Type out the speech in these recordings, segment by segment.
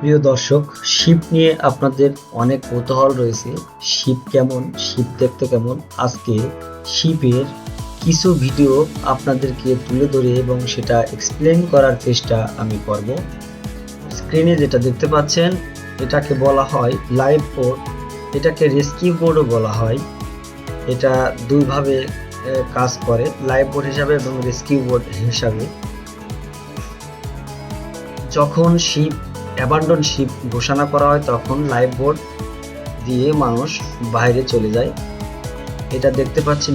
প্রিয় দর্শক, শিপ নিয়ে আপনাদের অনেক কৌতূহল রয়েছে। শিপ কেমন, শিপ দেখতে কেমন? আজকে শিপের কিছু ভিডিও আপনাদেরকে তুলে ধরে এবং সেটা এক্সপ্লেন করার চেষ্টা আমি করব। স্ক্রিনে যেটা দেখতে পাচ্ছেন এটাকে বলা হয় লাইভ বোট, এটাকে রেস্কিউ বোটও বলা হয়। এটা দুইভাবে কাজ করে, লাইভ বোট হিসাবে এবং রেস্কিউ বোট হিসাবে। যখন শিপ অ্যাবান্ডন শিপ ঘোষণা করা হয় তখন লাইফ বোট দিয়ে মানুষ বাইরে চলে যায়। এটা দেখতে পাচ্ছেন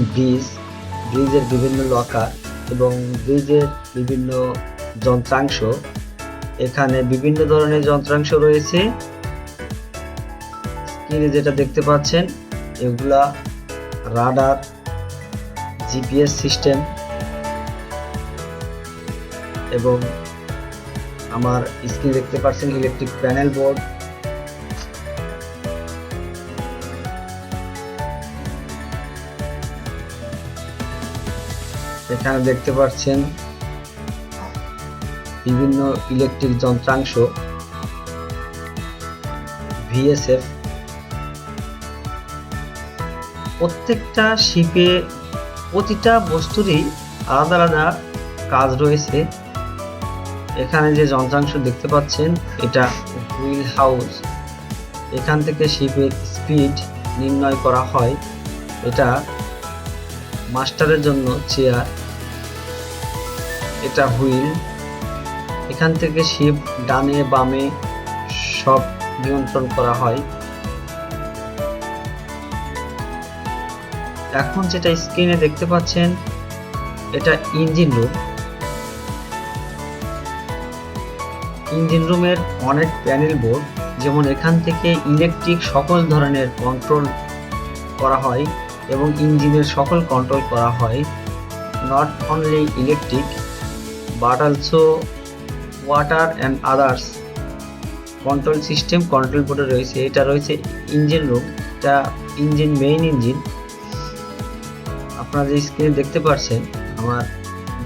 ব্রিজের বিভিন্ন লকার এবং ব্রিজের বিভিন্ন যন্ত্রাংশ। এখানে বিভিন্ন ধরনের যন্ত্রাংশ রয়েছে। স্ক্রিনে যেটা দেখতে পাচ্ছেন এগুলা রাডার, জিপিএস সিস্টেম এবং আমার স্ক্রিনে দেখতে পাচ্ছেন ইলেকট্রিক প্যানেল বোর্ড। এখানে দেখতে পাচ্ছেন বিভিন্ন ইলেকট্রিক যন্ত্রাংশ, ভিএসএফ। প্রত্যেকটা শিপে প্রতিটা বস্তুরই আলাদা আলাদা কাজ রয়েছে। এখানে যে যন্ত্রাংশ দেখতে পাচ্ছেন এটা হুইল হাউস। এখান থেকে শিপের স্পিড নির্ণয় করা হয়। এটা মাস্টারের জন্য চেয়ার, এটা হুইল। এখান থেকে শিপ ডানে বামে সব নিয়ন্ত্রণ করা হয়। এখন যেটা স্ক্রিনে দেখতে পাচ্ছেন এটা ইঞ্জিন রুম। ইঞ্জিন রুমের অনেক প্যানেল বোর্ড, যেমন এখান থেকে ইলেকট্রিক সকল ধরনের কন্ট্রোল করা হয় এবং ইঞ্জিনের সকল কন্ট্রোল করা হয়। Not only electric but also water and others control system control বোর্ডে রয়েছে। এটা রয়েছে ইঞ্জিন রুম। এটা ইঞ্জিন, মেইন ইঞ্জিন। আপনারা যে স্ক্রিনে দেখতে পাচ্ছেন আমার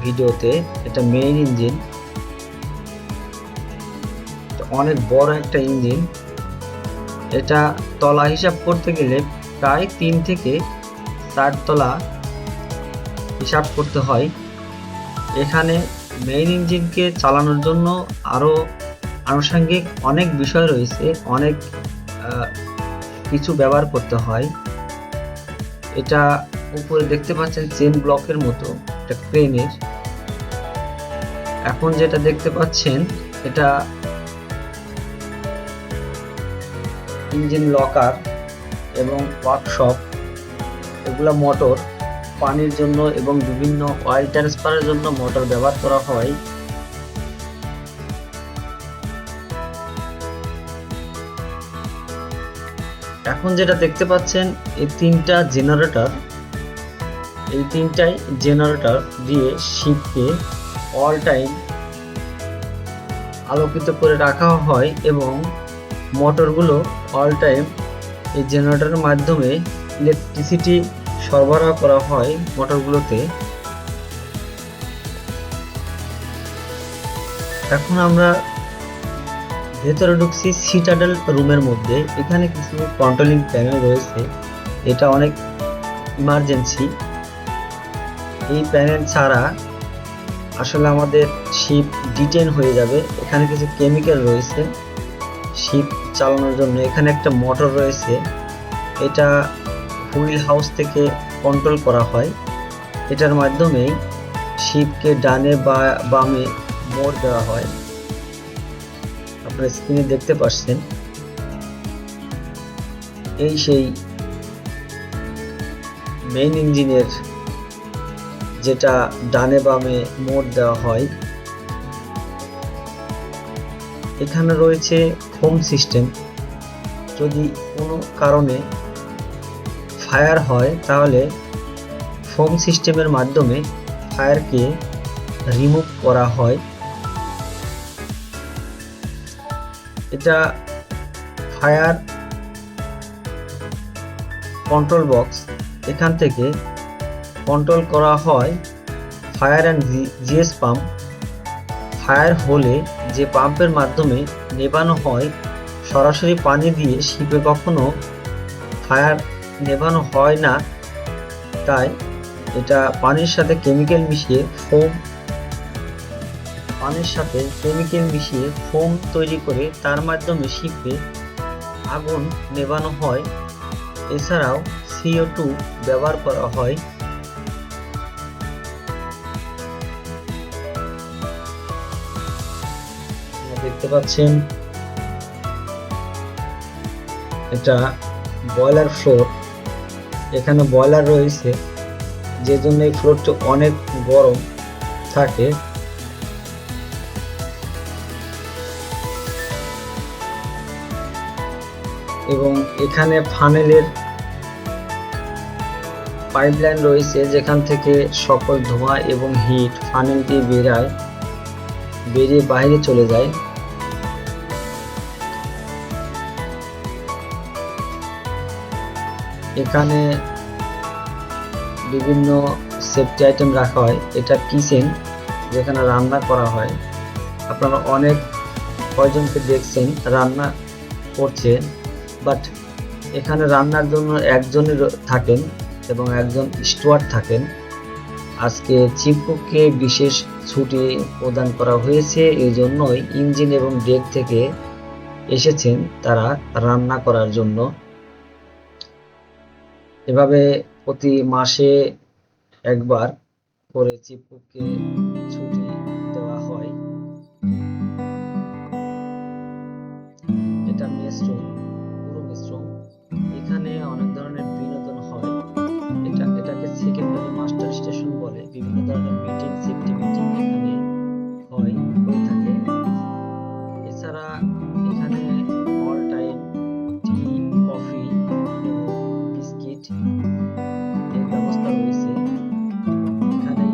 ভিডিওতে, এটা মেইন ইঞ্জিন। অনেক বড় একটা ইঞ্জিন। এটা তলা হিসাব করতে গেলে প্রায় 3 থেকে 4 তলা হিসাব করতে হয়। এখানে মেইন ইঞ্জিনকে চালানোর জন্য আরো আনুষঙ্গিক অনেক বিষয় রয়েছে, অনেক কিছু ব্যবহার করতে হয়। এটা উপরে দেখতে পাচ্ছেন চেন ব্লকের মতো, এটা ক্রেনের। এখন যেটা দেখতে পাচ্ছেন এটা ইঞ্জিন লকার এবং ওয়ার্কশপ। এগুলা মোটর পানির জন্য এবং বিভিন্ন অয়েল ট্রান্সফারের জন্য মোটর ব্যবহার করা হয়। এখন যেটা দেখতে পাচ্ছেন এই 3টা জেনারেটর, এই 3টাই জেনারেটর দিয়ে শিপকে অল টাইম আলোকিত করে রাখা হয় এবং মোটরগুলো অল টাইম এই জেনারেটরের মাধ্যমে ইলেকট্রিসিটি সরবরাহ করা হয় মোটরগুলোতে। এখন আমরা ভেতরে ঢুকছি সিটাডেল রুমের মধ্যে। এখানে কিছু কন্ট্রোলিং প্যানেল রয়েছে। এটা অনেক ইমার্জেন্সি। এই প্যানেল ছাড়া আসলে আমাদের শিপ ডিটেন হয়ে যাবে। এখানে কিছু কেমিক্যাল রয়েছে শিপ চালানোর জন্য। এখানে একটা মোটর রয়েছে, এটা হুইল হাউস থেকে কন্ট্রোল করা হয়। এটার মাধ্যমেই শিপকে ডানে বা বামে মোড় দেওয়া হয়। আপনারা স্ক্রিনে দেখতে পাচ্ছেন এই সেই মেইন ইঞ্জিনের যেটা ডানে বামে মোড় দেওয়া হয়। এখানে রয়েছে ফোম সিস্টেম। যদি কোনো কারণে ফায়ার হয় তাহলে ফোম সিস্টেমের মাধ্যমে ফায়ারকে রিমুভ করা হয়। এটা ফায়ার কন্ট্রোল বক্স। এখান থেকে কন্ট্রোল করা হয় fire and GS pump. Fire হলে যে পাম্পের মাধ্যমে নেভানো হয়, সরাসরি পানি দিয়ে শিপে কখনো ফায়ার নেভানো হয় না। তাই এটা পানির সাথে কেমিক্যাল মিশিয়ে ফোম তৈরি করে তার মাধ্যমে শিপে আগুন নেভানো হয়। এছাড়াও CO2 ব্যবহার করা হয়। দেখতে পাচ্ছেন এটা বয়লার ফ্লোর। এখানে বয়লার রয়েছে, যে জন্য এই ফ্লোরটি অনেক গরম থাকে। এবং এখানে ফানেলের পাইপলাইন রয়েছে, যেখান থেকে সকল ধোঁয়া এবং হিট ফানেল দিয়ে বেরিয়ে বাইরে চলে যায়। এখানে বিভিন্ন সেফটি আইটেম রাখা হয়। এটা কিচেন, যেখানে রান্না করা হয়। আপনারা অনেক কয়জনকে দেখছেন রান্না করছে, বাট এখানে রান্নার জন্য একজনই থাকেন এবং একজন স্টুয়ার্ড থাকেন। আজকে চিফ কুককে বিশেষ ছুটি প্রদান করা হয়েছে, এই জন্যই ইঞ্জিন এবং ডেক থেকে এসেছেন তারা রান্না করার জন্য। এভাবে প্রতি মাসে একবার করে চিফ কুককে ছুটি দেওয়া হয়। এটা মেসরুম, পুরো মেসরুম। এখানে অনেক ধরনের বিনোদন হয়। এটাকে সেকেন্ডারি মাস্টার স্টেশন বলে। বিভিন্ন ধরনের মিটিং, সেফটি মিটিং এখানে হয়ে থাকে। এছাড়া এখানে অল টাইম টি, কফি এবং বিস্কিট এর ব্যবস্থা রয়েছে। এখানে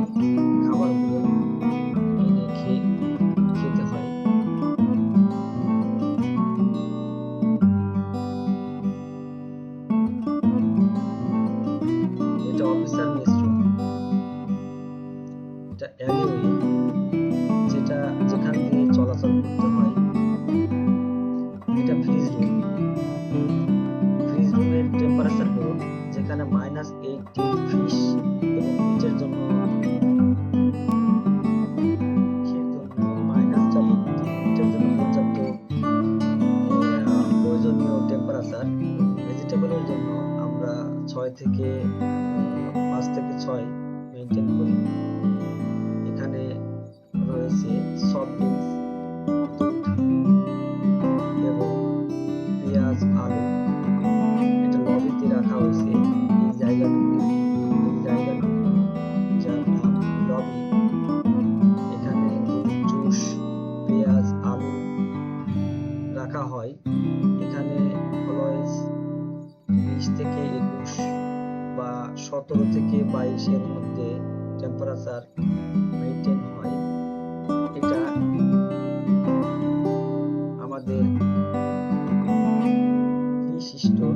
খাবারগুলো এনে খেতে হয়। এটা অফিসার মেসরুম। এটা অ্যালিওয়ে, যেখান দিয়ে চলাচল করতে হয়। এটা ফ্রিজ রুমের টেম্পারেচার করুন, যেখানে -80 ফিশ এবং মিটের জন্য পর্যাপ্ত প্রয়োজনীয় টেম্পারেচার। ভেজিটেবলের জন্য আমরা 5 থেকে 6 মেনটেন করি। এখানে রয়েছে সফট ড্রিঙ্কস, দুধ এবং পেঁয়াজ, আলু। এটা লবিতে রাখা হয়েছে। এই জায়গাটুকু যার নাম লবি। এখানে দুধ, জুস, পেঁয়াজ, আলু রাখা হয়। এখানে অলওয়েজ 20 থেকে 21 বা 17 থেকে 22 এর মধ্যে টেম্পারেচার মেনটেন হয়। এটা আমাদের ফিশ স্টোর।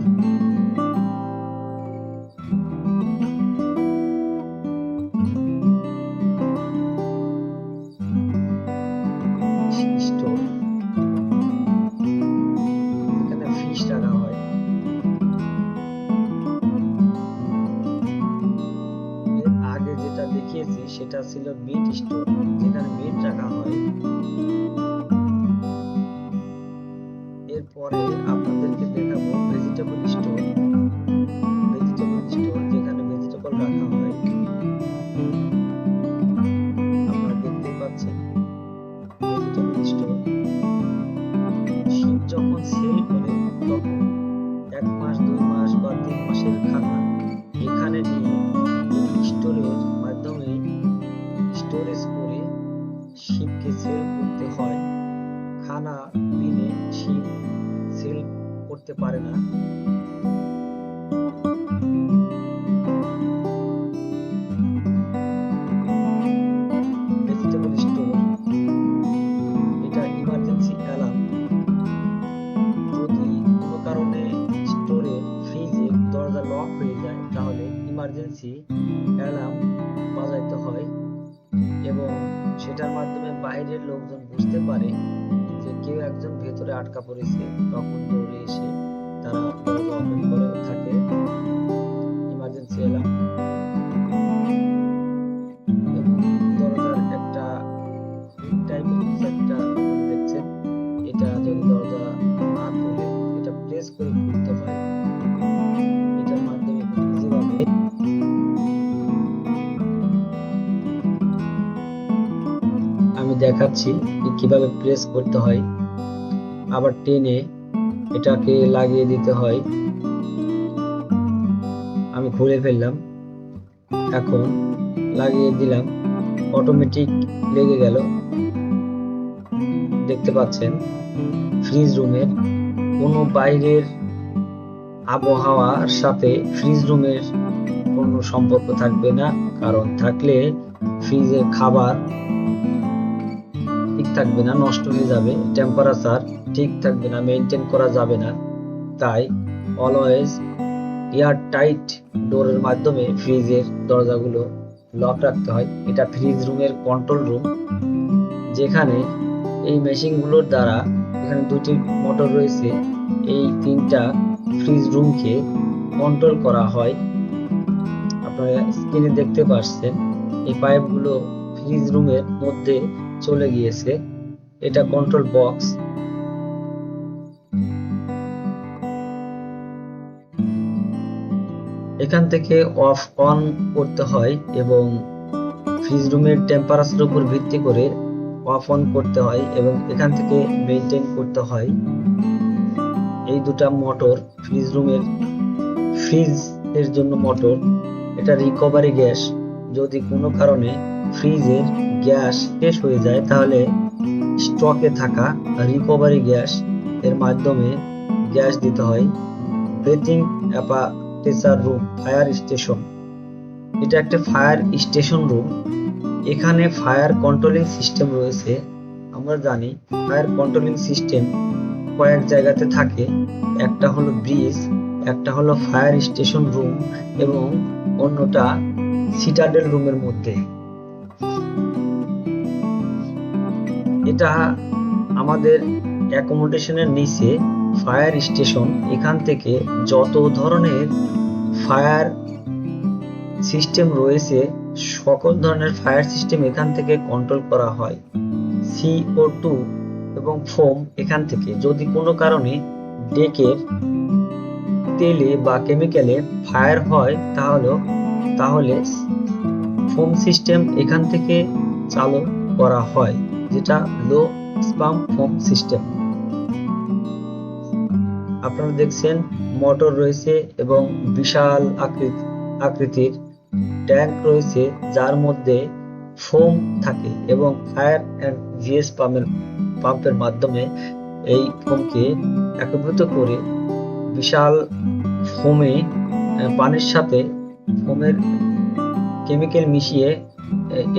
এখানে ফিশ রাখা হয়। এর আগে যেটা দেখিয়েছি সেটা ছিল মিট স্টোর, যেখানে মিট রাখা হয়। এরপরে আপনাদেরকে দেখাবো ভেজিটেবল স্টোর, যেখানে ভেজিটেবল রাখা হয়। আপনারা দেখতে পাচ্ছেন ভেজিটেবল স্টোর। শিপ যখন সেল করে তখন 1 মাস, 2 মাস বা 3 মাসের খানা এখানে নিয়ে এই স্টোরের মাধ্যমে স্টোরেজ করে শিপকে সেল করতে হয়। খানা দিনে শিপ সেল বাইরের লোকজন বুঝতে পারে যে কেউ একজন ভেতরে আটকা পড়েছে, তখন দৌড়ে এসে তারা দরজা ওপেন করে থাকে। ইমার্জেন্সি এলার্ম এবং দরজার একটা হুইক টাইপের কিছু একটা দেখছেন, এটা যদি দরজা না খুলে এটা প্রেস করে খুলতে হয়। এটার মাধ্যমে খুব ইজিভাবে আমি দেখাচ্ছি কিভাবে প্রেস করতে হয়, আবার টেনে এটাকে লাগিয়ে দিতে হয়। আমি খুলে ফেললাম, এখন লাগিয়ে দিলাম, অটোমেটিক লেগে গেল। দেখতে পাচ্ছেন ফ্রিজ রুমের কোনো বাইরের আবহাওয়ার সাথে ফ্রিজ রুমের কোনো সম্পর্ক থাকবে না, কারণ থাকলে ফ্রিজের খাবার ঠিক থাকবে না, নষ্ট হয়ে যাবে, টেম্পারেচার ঠিক থাকবে না, মেনটেন করা যাবে না। তাই অলওয়েজ এয়ার টাইট ডোরের মাধ্যমে ফ্রিজের দরজাগুলো লক রাখতে হয়। এটা ফ্রিজ রুমের কন্ট্রোল রুম, যেখানে এই মেশিনগুলোর দ্বারা, এখানে দুটি মোটর রয়েছে, এই তিনটা ফ্রিজ রুমকে কন্ট্রোল করা হয়। আপনারা স্ক্রিনে দেখতে পাচ্ছেন এই পাইপগুলো ফ্রিজ রুমের মধ্যে চলে গিয়েছে। এটা কন্ট্রোল বক্স। এখান থেকে অফ অন করতে হয় এবং ফ্রিজ রুমের টেম্পারেচারের উপর ভিত্তি করে অফ অন করতে হয় এবং এখান থেকে মেইনটেইন করতে হয়। এই দুটা মোটর ফ্রিজ রুমের, ফ্রিজ এর জন্য মোটর। এটা রিকভারি গ্যাস, যদি কোনো কারণে ফ্রিজের গ্যাস শেষ হয়ে যায় তাহলে স্টকে থাকা রিকভারি গ্যাস এর মাধ্যমে গ্যাস দিতে হয়। Breathing aperture room, fire station. এটা একটা ফায়ার স্টেশন রুম। এখানে ফায়ার কন্ট্রোলিং সিস্টেম রয়েছে। আমরা জানি ফায়ার কন্ট্রোলিং সিস্টেম কয়েক জায়গাতে থাকে, একটা হলো ব্রিজ, একটা হলো ফায়ার স্টেশন রুম এবং অন্যটা সিটাডেল রুমের মধ্যে। এটা আমাদের অ্যাকোমোডেশনের নিচে ফায়ার স্টেশন। এখান থেকে যত ধরনের ফায়ার সিস্টেম রয়েছে সকল ধরনের ফায়ার সিস্টেম এখান থেকে কন্ট্রোল করা হয়। CO2 এবং ফোম এখান থেকে, যদি কোনো কারণে ডেকের তেলে বা কেমিক্যালে ফায়ার হয় তাহলে ফোম সিস্টেম এখান থেকে চালু করা হয়, যেটা লো স্পাম ফোম সিস্টেম। আপনারা দেখছেন মোটর রয়েছে এবং বিশাল আকৃতির ট্যাঙ্ক রয়েছে, যার মধ্যে ফোম থাকে এবং ফায়ার অ্যান্ড ভিএস পাম্পের মাধ্যমে এই ফোমকে একত্রিত করে বিশাল ফোমে, পানির সাথে ফোমের কেমিক্যাল মিশিয়ে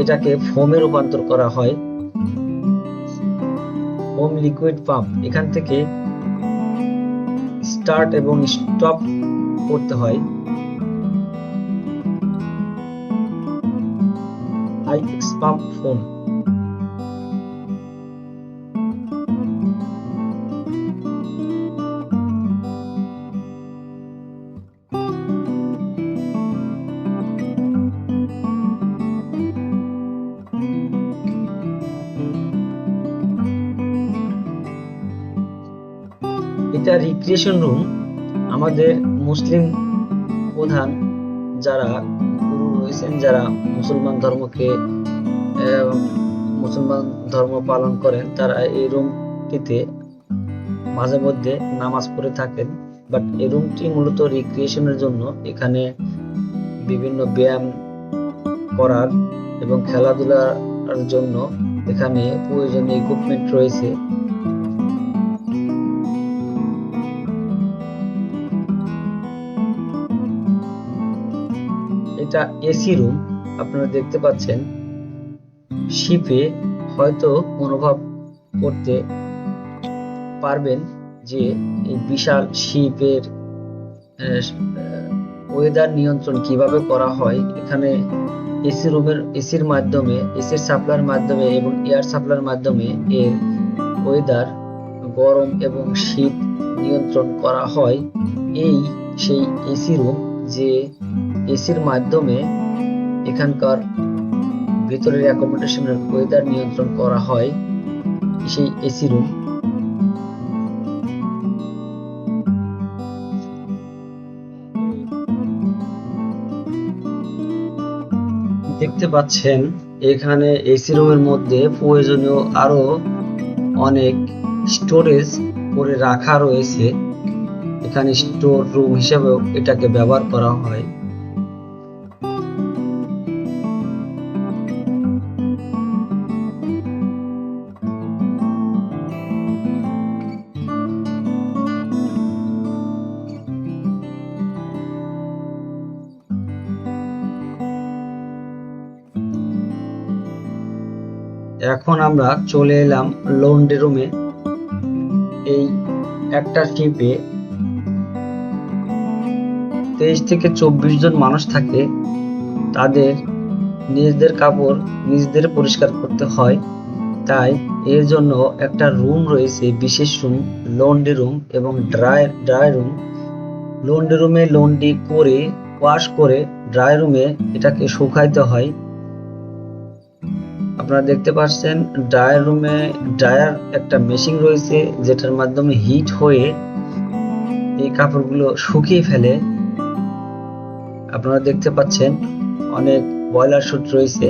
এটাকে ফোমে রূপান্তর করা হয়। ফোম লিকুইড পাম্প, এখান থেকে স্টার্ট এবং স্টপ করতে হয়। IX pump foam. এটা রিক্রিয়েশন রুম। আমাদের মুসলিম প্রধান যারা গুরু রয়েছেন, যারা মুসলমান ধর্ম পালন করেন, তারা এই রুমটিতে মাঝে মধ্যে নামাজ পড়ে থাকেন। বাট এই রুমটি মূলত রিক্রিয়েশনের জন্য। এখানে বিভিন্ন ব্যায়াম করার এবং খেলাধুলার জন্য এখানে প্রয়োজনীয় ইকুইপমেন্ট রয়েছে। এটা এসি রুম। আপনারা দেখতে পাচ্ছেন শিপে হয়তো অনুভব করতে পারবেন যে এই বিশাল শিপের ওয়েদার নিয়ন্ত্রণ কিভাবে করা হয়। এখানে এসির মাধ্যমে, এসির সাপ্লাইয়ের মাধ্যমে এবং এয়ার সাপ্লাইয়ের মাধ্যমে এর ওয়েদার, গরম এবং শীত নিয়ন্ত্রণ করা হয়। এই সেই এসি রুম, যে এসির মাধ্যমে এখানকার ভেতরের অ্যাকোমোডেশনের ওয়েদার নিয়ন্ত্রণ করা হয়, সেই এসি রুম। দেখতে পাচ্ছেন এখানে এসি রুমের মধ্যে প্রয়োজনীয় আরো অনেক স্টোরেজ করে রাখা রয়েছে। এখানে স্টোর রুম হিসেবেও এটাকে ব্যবহার করা হয়। এখন আমরা চলে এলাম লন্ড্রি রুমে। এই একটা শিপে 23 থেকে 24 জন মানুষ থাকে। তাদের নিজেদের কাপড় নিজেদের পরিষ্কার করতে হয়, তাই এর জন্য একটা রুম রয়েছে, বিশেষ রুম, লন্ড্রি রুম এবং ড্রাই রুম। লন্ড্রি রুমে লন্ড্রি করে, ওয়াশ করে ড্রাই রুমে এটাকে শুকাইতে হয়। আপনারা দেখতে পাচ্ছেন ড্রায়ার রুমে ড্রায়ার একটা মেশিন রয়েছে, যেটার মাধ্যমে হিট হয়ে এই কাপড়গুলো শুকিয়ে ফেলে। আপনারা দেখতে পাচ্ছেন অনেক বয়লার শুট রয়েছে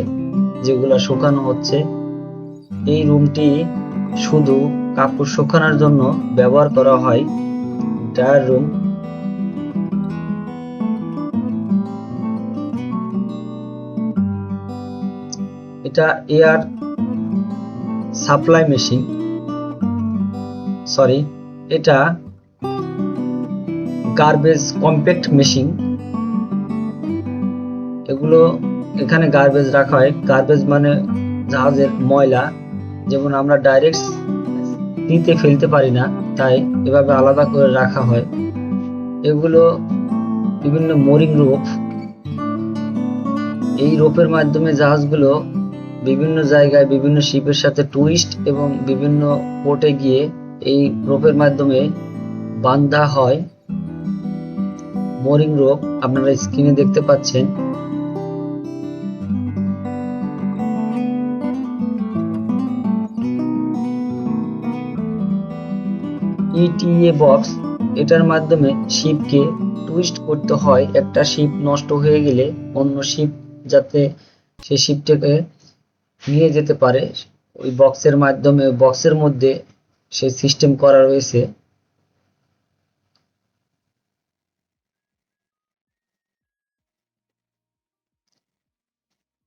যেগুলো শুকানো হচ্ছে। এই রুমটি শুধু কাপড় শুকানোর জন্য ব্যবহার করা হয়, ড্রায়ার রুম। এটা এয়ার সাপ্লাই মেশিন, সরি, এটা গার্বেজ কম্প্যাক্ট মেশিন। এগুলো এখানে গার্বেজ রাখা হয়। গার্বেজ মানে জাহাজের ময়লা, যেমন আমরা ডাইরেক্ট নিতে ফেলতে পারি না, তাই এভাবে আলাদা করে রাখা হয়। এগুলো বিভিন্ন মোরিং রোপ। এই রোপের মাধ্যমে জাহাজগুলো বিভিন্ন জায়গায় বিভিন্ন শিপের সাথে টুইস্ট এবং বিভিন্ন পোর্টে গিয়ে এই রোপের মাধ্যমে বাঁধা হয়। মোরিং রোপ আপনারা স্ক্রিনে দেখতে পাচ্ছেন। ইটিএ বক্স, এটার মাধ্যমে শিপকে টুইস্ট করতে হয়। একটা শিপ নষ্ট হয়ে গেলে অন্য শিপ যাতে সেই শিপটাকে নিয়ে যেতে পারে, ওই বক্সের মাধ্যমে, বক্সের মধ্যে সেই সিস্টেম করা রয়েছে।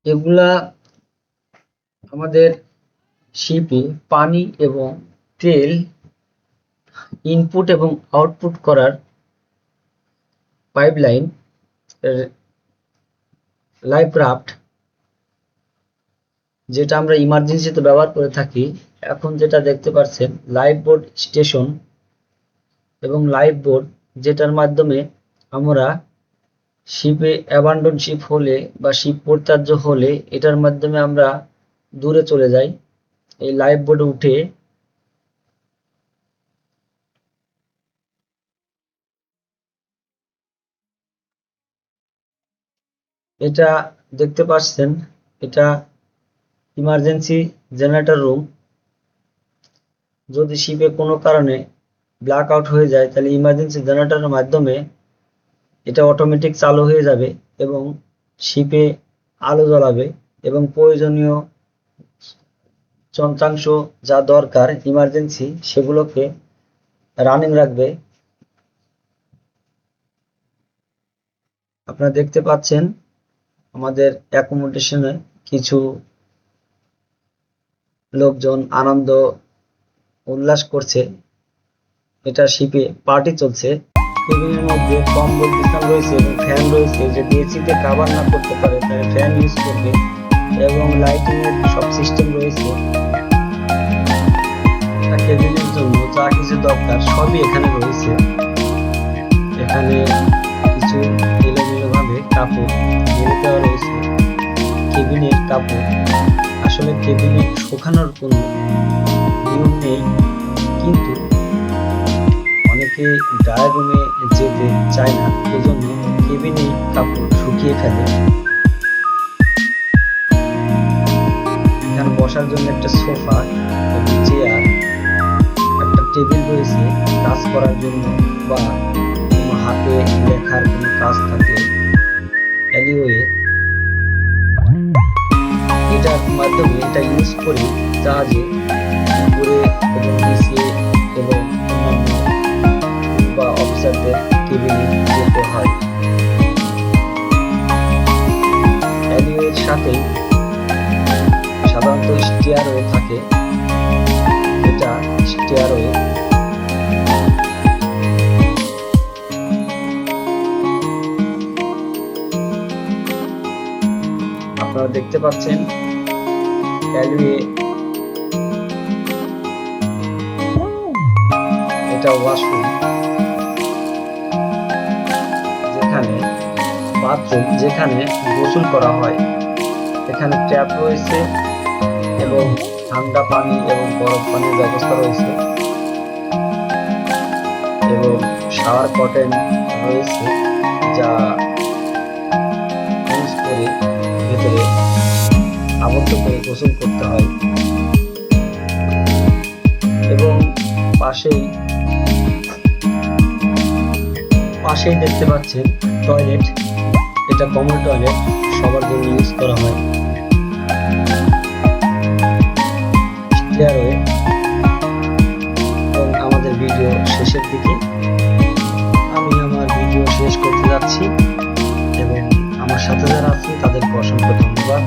এগুলা আমাদের শিপে পানি এবং তেল ইনপুট এবং আউটপুট করার পাইপলাইন, লাইফ রাফট, যেটা আমরা ইমার্জেন্সিতে ব্যবহার করে থাকি। এখন যেটা দেখতে পাচ্ছেন লাইফ বোট স্টেশন এবং লাইফ বোট, যেটার মাধ্যমে আমরা শিপে অ্যাবান্ডন শিপ হলে বা শিপ পরিত্যাজ্য হলে এটার মাধ্যমে আমরা দূরে চলে যাই। এই লাইফ বোটে উঠে এটা দেখতে পাচ্ছেন, এটা ইমার্জেন্সি জেনারেটর রুম। যদি শিপে কোনো কারণে ব্ল্যাক আউট হয়ে যায়, তাহলে ইমার্জেন্সি জেনারেটরের মাধ্যমে এটা অটোমেটিক চালু হয়ে যাবে এবং শিপে আলো জ্বলাবে এবং প্রয়োজনীয় যন্ত্রাংশ যা দরকার ইমার্জেন্সি সেগুলোকে রানিং রাখবে। আপনারা দেখতে পাচ্ছেন আমাদের অ্যাকোমোডেশনে কিছু লোকজন আনন্দ উল্লাস করছে। এটা শিপে পার্টি চলছে। টেবিলের মধ্যে কম্বল বিছানো রয়েছে এবং ফ্যান রয়েছে। যদি এসিতে কাভার না করতে পারে তাহলে ফ্যান ইউজ করবে এবং লাইটিং এর সব সিস্টেম রয়েছে। টেবিলের জন্য যা কিছু দরকার সবই এখানে রয়েছে। এখানে কিছু এলোমেলো ভাবে কাপড় মেলে দেওয়া রয়েছে। কেবিনের কাপড়, আসলে কেবিনে শুকানোর কোনো নিয়ম নেই, কিন্তু অনেকে ড্রায়ার রুমে যেতে চায় না, এজন্য কেবিনে কাপড় শুকিয়ে ফেলে। এখানে বসার জন্য একটা সোফা এবং চেয়ার, একটা টেবিল রয়েছে কাজ করার জন্য বা কোনো হাতে লেখার কোনো কাজ থাকলে। অ্যালিওয়ে এটার মাধ্যমে এটা ইউজ করে জাহাজে উপরে এবং নিচে এবং অন্যান্য বা অফিসারদের কেবিনে যেতে হয়। অ্যালিওয়ের সাথে সাধারণত স্টিয়ারওয়ে থাকে, এটা স্টিয়ারওয়ে। আপনারা দেখতে পাচ্ছেন অ্যালিওয়ে, এটা ওয়াশরুম, যেখানে বাথরুম, যেখানে গোসল করা হয়। এখানে ট্যাপ রয়েছে এবং ঠান্ডা পানি এবং বরফ পানির ব্যবস্থা রয়েছে এবং শাওয়ার কার্টেন রয়েছে, যা ইউজ করে ভেতরে আবদ্ধ করে গোসল করতে হয়। এবং পাশেই দেখতে পাচ্ছেন টয়লেট, এটা কমন টয়লেট, সবার জন্য ইউজ করা হয়। স্টিয়ারওয়ে। এবং আমাদের ভিডিও শেষের দিকে, আমি আমার ভিডিও শেষ করতে যাচ্ছি এবং আমার সাথে যারা আছে তাদেরকে অসংখ্য ধন্যবাদ।